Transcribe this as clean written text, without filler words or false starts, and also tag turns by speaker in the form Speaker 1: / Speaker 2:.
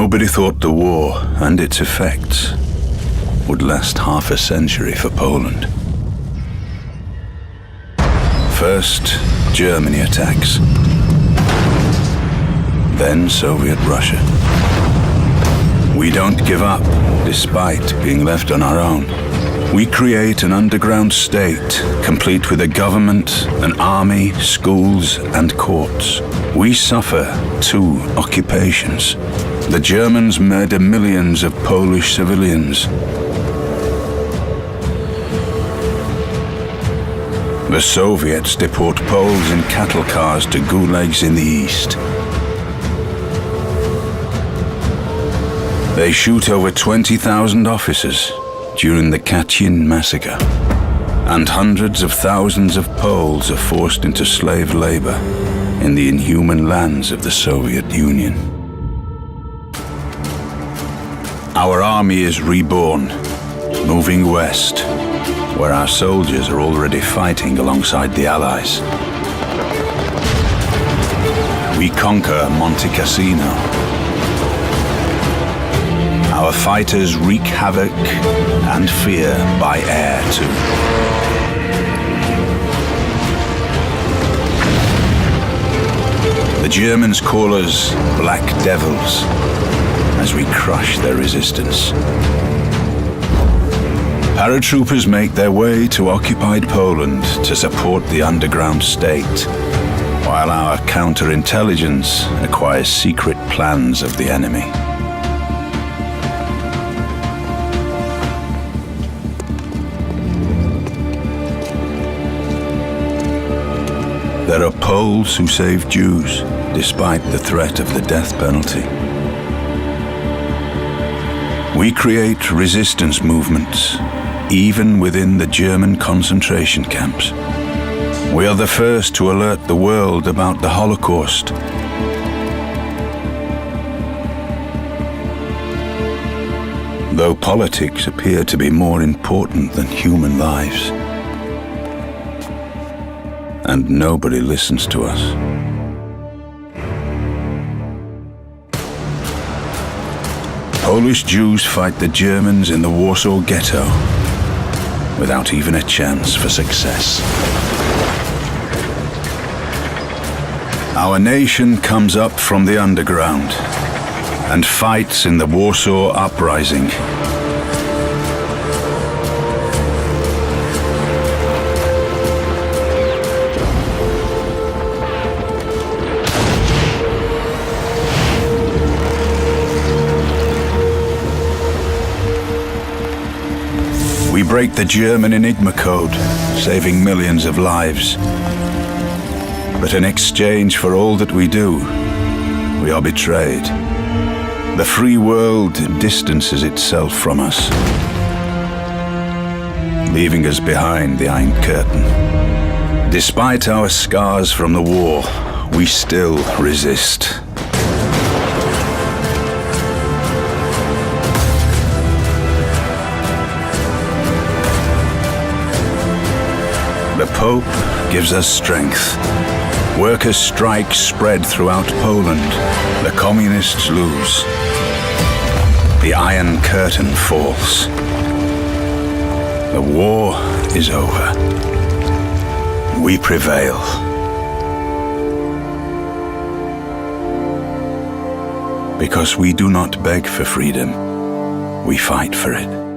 Speaker 1: Nobody thought the war and its effects would last half a century for Poland. First, Germany attacks. Then Soviet Russia. We don't give up, despite being left on our own. We create an underground state, complete with a government, an army, schools, and courts. We suffer 2 occupations. The Germans murder millions of Polish civilians. The Soviets deport Poles in cattle cars to gulags in the east. They shoot over 20,000 officers during the Katyn massacre, and hundreds of thousands of Poles are forced into slave labor in the inhuman lands of the Soviet Union. Our army is reborn, moving west, where our soldiers are already fighting alongside the Allies. We conquer Monte Cassino. Our fighters wreak havoc and fear by air too. The Germans call us Black Devils as we crush their resistance. Paratroopers make their way to occupied Poland to support the underground state, while our counterintelligence acquires secret plans of the enemy. There are Poles who save Jews, despite the threat of the death penalty. We create resistance movements, even within the German concentration camps. We are the first to alert the world about the Holocaust. Though politics appear to be more important than human lives, and nobody listens to us. Polish Jews fight the Germans in the Warsaw Ghetto without even a chance for success. Our nation comes up from the underground and fights in the Warsaw Uprising. We break the German Enigma code, saving millions of lives. But in exchange for all that we do, we are betrayed. The free world distances itself from us, leaving us behind the Iron Curtain. Despite our scars from the war, we still resist. The Pope gives us strength. Workers' strikes spread throughout Poland. The communists lose. The Iron Curtain falls. The war is over. We prevail. Because we do not beg for freedom, we fight for it.